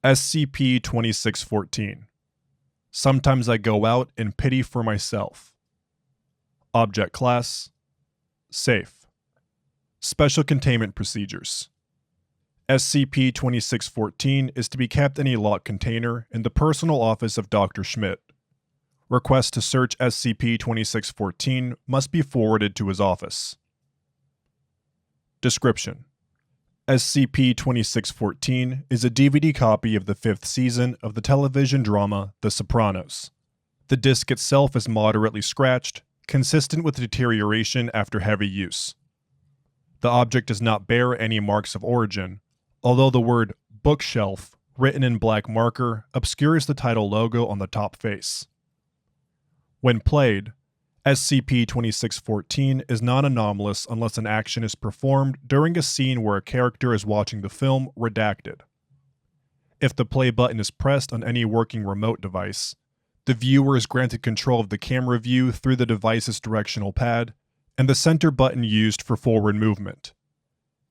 SCP-2614. Sometimes I go out in pity for myself. Object Class: Safe. Special Containment Procedures. SCP-2614 is to be kept in a locked container in the personal office of Dr. Schmidt. Requests to search SCP-2614 must be forwarded to his office. Description: SCP-2614 is a DVD copy of the 5th season of the television drama The Sopranos. The disc itself is moderately scratched, consistent with deterioration after heavy use. The object does not bear any marks of origin, although the word bookshelf, written in black marker, obscures the title logo on the top face. When played, SCP-2614 is non-anomalous unless an action is performed during a scene where a character is watching the film Redacted. If the play button is pressed on any working remote device, the viewer is granted control of the camera view through the device's directional pad and the center button used for forward movement.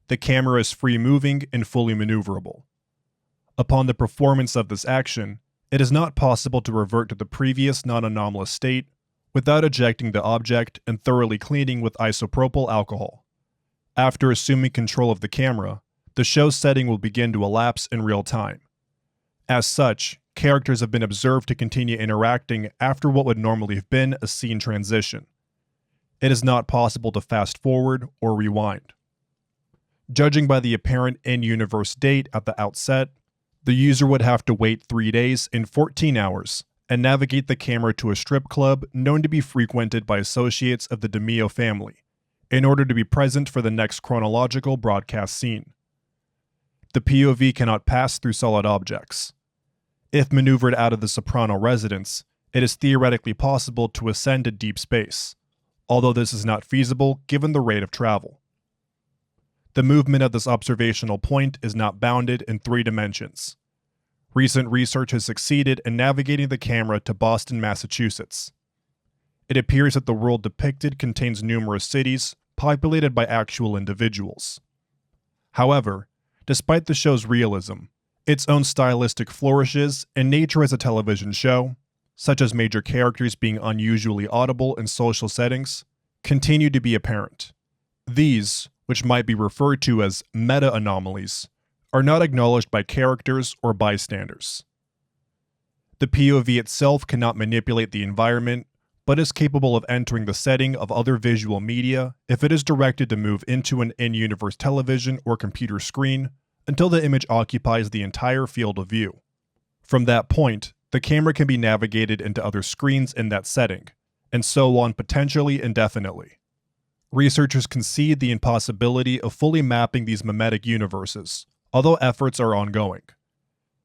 The camera is free-moving and fully maneuverable. Upon the performance of this action, it is not possible to revert to the previous non-anomalous state without ejecting the object and thoroughly cleaning with isopropyl alcohol. After assuming control of the camera, the show setting will begin to elapse in real time. As such, characters have been observed to continue interacting after what would normally have been a scene transition. It is not possible to fast forward or rewind. Judging by the apparent in-universe date at the outset, the user would have to wait 3 days and 14 hours and navigate the camera to a strip club known to be frequented by associates of the DeMio family, in order to be present for the next chronological broadcast scene. The POV cannot pass through solid objects. If maneuvered out of the Soprano residence, it is theoretically possible to ascend to deep space, although this is not feasible given the rate of travel. The movement of this observational point is not bounded in 3 dimensions. Recent research has succeeded in navigating the camera to Boston, Massachusetts. It appears that the world depicted contains numerous cities populated by actual individuals. However, despite the show's realism, its own stylistic flourishes and nature as a television show, such as major characters being unusually audible in social settings, continue to be apparent. These, which might be referred to as meta-anomalies, are not acknowledged by characters or bystanders. The POV itself cannot manipulate the environment, but is capable of entering the setting of other visual media if it is directed to move into an in-universe television or computer screen until the image occupies the entire field of view. From that point, the camera can be navigated into other screens in that setting, and so on potentially indefinitely. Researchers concede the impossibility of fully mapping these memetic universes, although efforts are ongoing.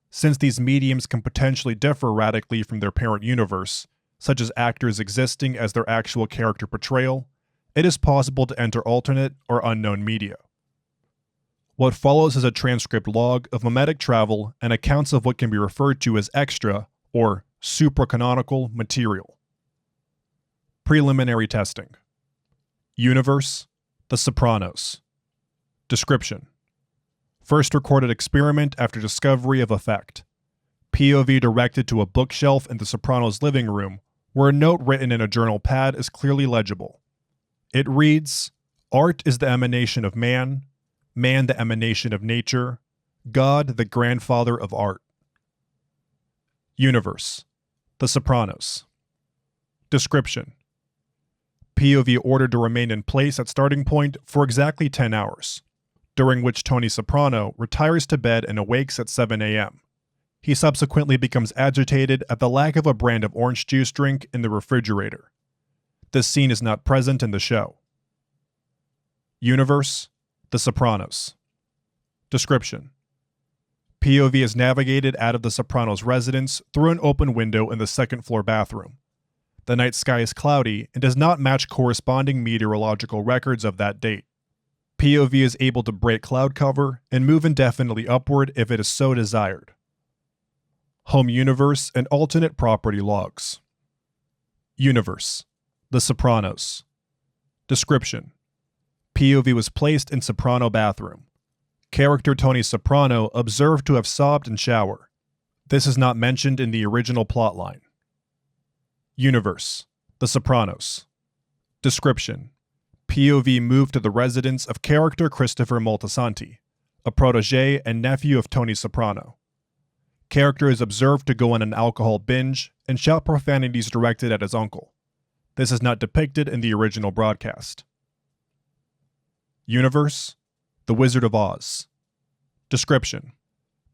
Since these mediums can potentially differ radically from their parent universe, such as actors existing as their actual character portrayal, it is possible to enter alternate or unknown media. What follows is a transcript log of memetic travel and accounts of what can be referred to as extra or supracanonical material. Preliminary testing. Universe: The Sopranos. Description: First recorded experiment after discovery of effect. POV directed to a bookshelf in the Sopranos' living room, where a note written in a journal pad is clearly legible. It reads, "Art is the emanation of man, man the emanation of nature, God the grandfather of art." Universe: The Sopranos. Description: POV ordered to remain in place at starting point for exactly 10 hours. During which Tony Soprano retires to bed and awakes at 7 a.m. He subsequently becomes agitated at the lack of a brand of orange juice drink in the refrigerator. This scene is not present in the show. Universe: The Sopranos. Description: POV is navigated out of the Sopranos' residence through an open window in the second-floor bathroom. The night sky is cloudy and does not match corresponding meteorological records of that date. POV is able to break cloud cover and move indefinitely upward if it is so desired. Home universe and alternate property logs. Universe: The Sopranos. Description: POV was placed in Soprano bathroom. Character Tony Soprano observed to have sobbed in shower, This is not mentioned in the original plotline. Universe: The Sopranos. Description: POV moved to the residence of character Christopher Moltisanti, a protege and nephew of Tony Soprano. Character is observed to go on an alcohol binge and shout profanities directed at his uncle. This is not depicted in the original broadcast. Universe: The Wizard of Oz. Description: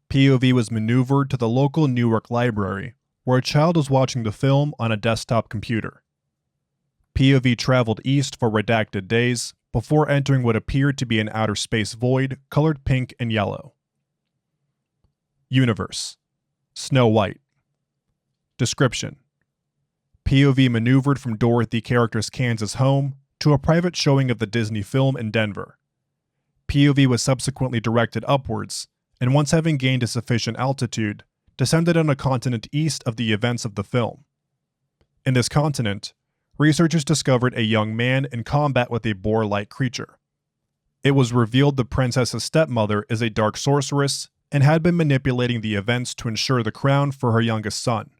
POV was maneuvered to the local Newark library where a child was watching the film on a desktop computer. POV traveled east for redacted days before entering what appeared to be an outer space void colored pink and yellow. Universe: Snow White. Description: POV maneuvered from Dorothy character's Kansas home to a private showing of the Disney film in Denver. POV was subsequently directed upwards, and once having gained a sufficient altitude, descended on a continent east of the events of the film. In this continent, researchers discovered a young man in combat with a boar-like creature. It was revealed the princess's stepmother is a dark sorceress and had been manipulating the events to ensure the crown for her youngest son.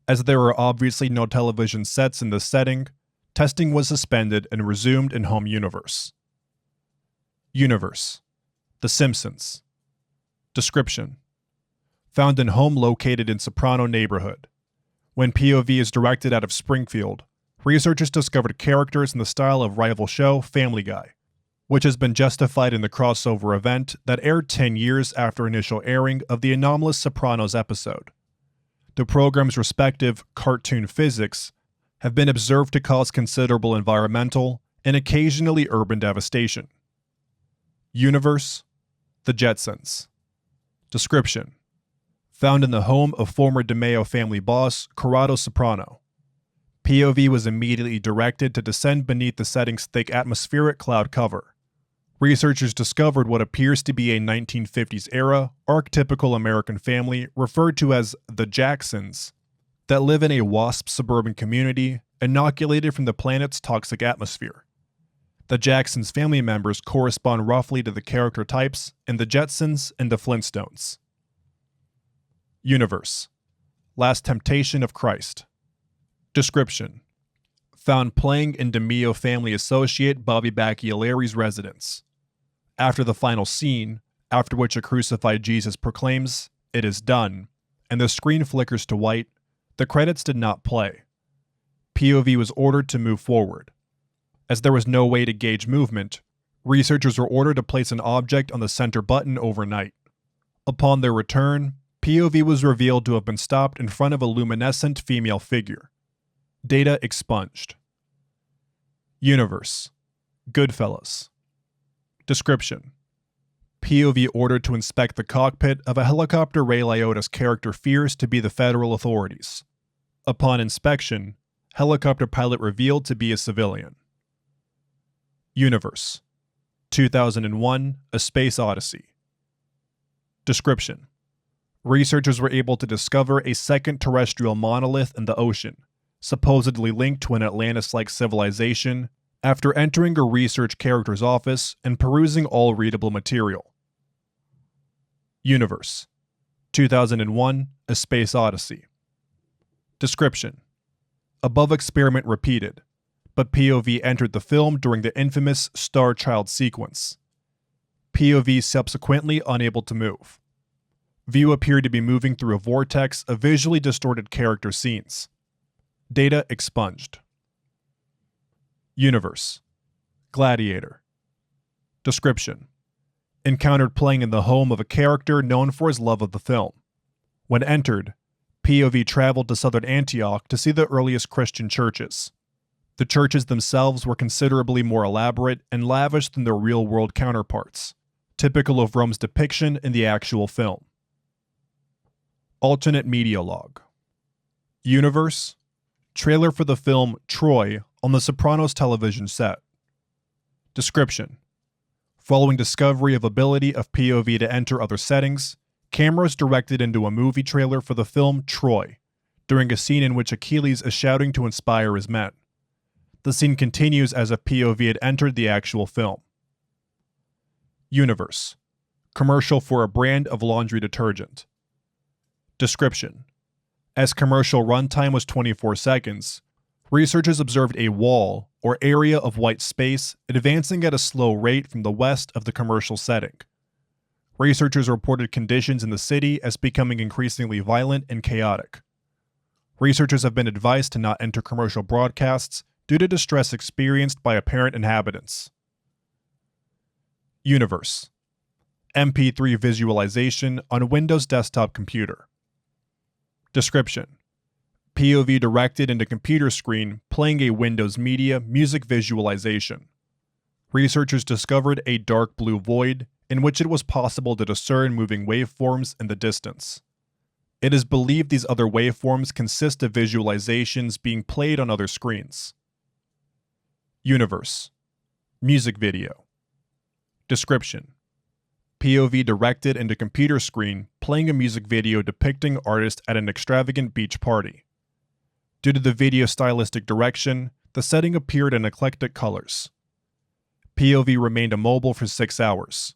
As there are obviously no television sets in this setting, testing was suspended and resumed in home universe. Universe: The Simpsons. Description: found in home located in Soprano neighborhood. When POV is directed out of Springfield, researchers discovered characters in the style of rival show Family Guy, which has been justified in the crossover event that aired 10 years after initial airing of the Anomalous Sopranos episode. The program's respective cartoon physics have been observed to cause considerable environmental and occasionally urban devastation. Universe: The Jetsons. Description: found in the home of former DeMeo family boss Corrado Soprano. POV was immediately directed to descend beneath the setting's thick atmospheric cloud cover. Researchers discovered what appears to be a 1950s-era archetypical American family referred to as the Jacksons that live in a WASP suburban community inoculated from the planet's toxic atmosphere. The Jacksons' family members correspond roughly to the character types in the Jetsons and the Flintstones. Universe: Last Temptation of Christ. Description: found playing in DeMeo family associate Bobby Bacchiolari's residence. After the final scene, after which a crucified Jesus proclaims, "It is done," and the screen flickers to white, the credits did not play. POV was ordered to move forward. As there was no way to gauge movement, researchers were ordered to place an object on the center button overnight. Upon their return, POV was revealed to have been stopped in front of a luminescent female figure. Data expunged. Universe: Goodfellas. Description: POV ordered to inspect the cockpit of a helicopter Ray Liotta's character fears to be the federal authorities. Upon inspection, helicopter pilot revealed to be a civilian. Universe: 2001: A Space Odyssey. Description: researchers were able to discover a second terrestrial monolith in the ocean, supposedly linked to an Atlantis-like civilization, after entering a research character's office and perusing all readable material. Universe: 2001: A Space Odyssey. Description: above experiment repeated, but POV entered the film during the infamous Star Child sequence. POV subsequently unable to move. View appeared to be moving through a vortex of visually distorted character scenes. Data expunged. Universe: Gladiator. Description: encountered playing in the home of a character known for his love of the film. When entered, POV traveled to southern Antioch to see the earliest Christian churches. The churches themselves were considerably more elaborate and lavish than their real-world counterparts, typical of Rome's depiction in the actual film. Alternate media log. Universe: trailer for the film Troy on the Sopranos television set. Description: following discovery of ability of POV to enter other settings, cameras directed into a movie trailer for the film Troy, during a scene in which Achilles is shouting to inspire his men. The scene continues as if POV had entered the actual film. Universe: commercial for a brand of laundry detergent. Description: as commercial runtime was 24 seconds, researchers observed a wall or area of white space advancing at a slow rate from the west of the commercial setting. Researchers reported conditions in the city as becoming increasingly violent and chaotic. Researchers have been advised to not enter commercial broadcasts due to distress experienced by apparent inhabitants. Universe: MP3 visualization on Windows desktop computer. Description: POV directed into computer screen playing a Windows Media music visualization. Researchers discovered a dark blue void in which it was possible to discern moving waveforms in the distance. It is believed these other waveforms consist of visualizations being played on other screens. Universe: music video. Description: POV directed into computer screen playing a music video depicting artists at an extravagant beach party. Due to the video stylistic direction, the setting appeared in eclectic colors. POV remained immobile for 6 hours.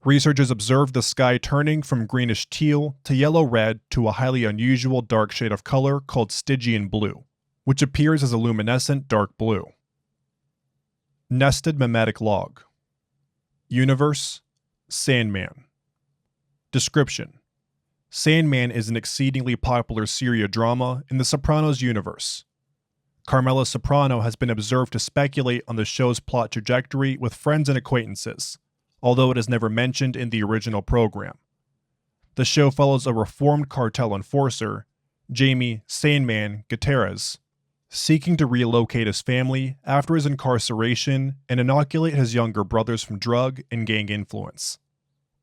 Researchers observed the sky turning from greenish teal to yellow-red to a highly unusual dark shade of color called Stygian Blue, which appears as a luminescent dark blue. Nested Mimetic Log. Universe: Sandman. Description: Sandman is an exceedingly popular serial drama in the Sopranos universe. Carmela Soprano has been observed to speculate on the show's plot trajectory with friends and acquaintances, although it is never mentioned in the original program. The show follows a reformed cartel enforcer, Jamie Sandman Gutierrez, seeking to relocate his family after his incarceration and inoculate his younger brothers from drug and gang influence.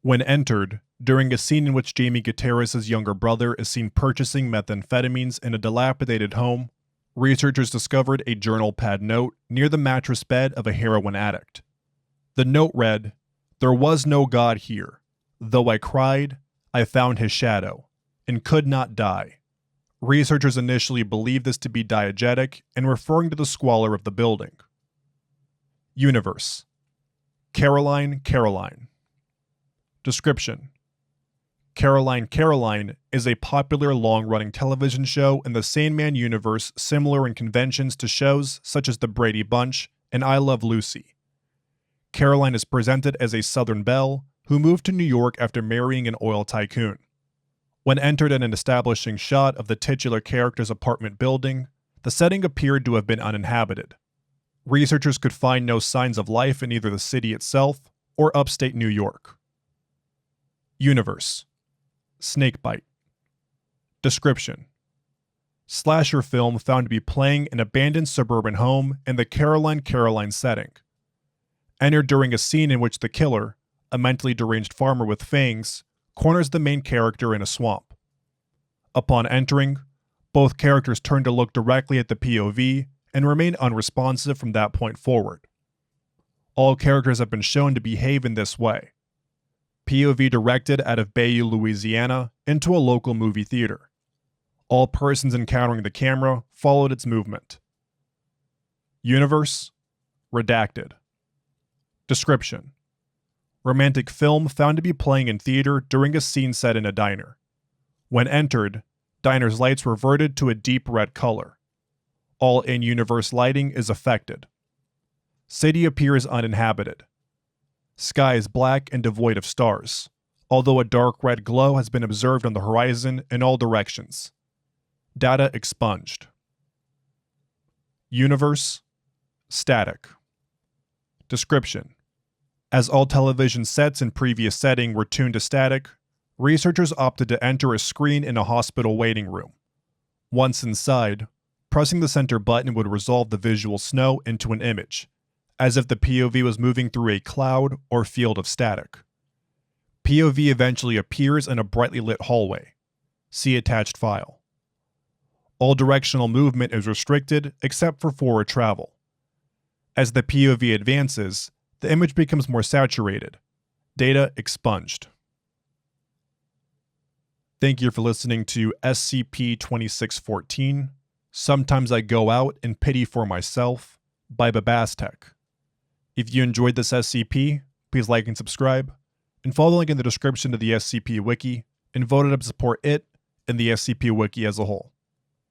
When entered, during a scene in which Jamie Gutierrez's younger brother is seen purchasing methamphetamines in a dilapidated home, researchers discovered a journal pad note near the mattress bed of a heroin addict. The note read, "There was no God here. Though I cried, I found his shadow, and could not die." Researchers initially believed this to be diegetic and referring to the squalor of the building. Universe: Caroline. Description: Caroline is a popular long-running television show in the Sandman universe similar in conventions to shows such as The Brady Bunch and I Love Lucy. Caroline is presented as a Southern belle who moved to New York after marrying an oil tycoon. When entered in an establishing shot of the titular character's apartment building, the setting appeared to have been uninhabited. Researchers could find no signs of life in either the city itself or upstate New York. Universe: Snakebite. Description: slasher film found to be playing an abandoned suburban home in the Caroline setting. Entered during a scene in which the killer, a mentally deranged farmer with fangs, corners the main character in a swamp. Upon entering, both characters turn to look directly at the POV and remain unresponsive from that point forward. All characters have been shown to behave in this way. POV directed out of Bayou, Louisiana, into a local movie theater. All persons encountering the camera followed its movement. Universe: Redacted. Description: romantic film found to be playing in theater during a scene set in a diner. When entered, diner's lights reverted to a deep red color. All in-universe lighting is affected. City appears uninhabited. Sky is black and devoid of stars, although a dark red glow has been observed on the horizon in all directions. Data expunged. Universe: Static. Description: as all television sets in previous setting were tuned to static, researchers opted to enter a screen in a hospital waiting room. Once inside, pressing the center button would resolve the visual snow into an image, as if the POV was moving through a cloud or field of static. POV eventually appears in a brightly lit hallway. See attached file. All directional movement is restricted except for forward travel. As the POV advances, the image becomes more saturated. Data expunged. Thank you for listening to SCP-2614, Sometimes I Go Out and Pity for Myself, by Babastek. If you enjoyed this SCP, please like and subscribe, and follow the link in the description to the SCP Wiki, and vote it up to support it and the SCP Wiki as a whole.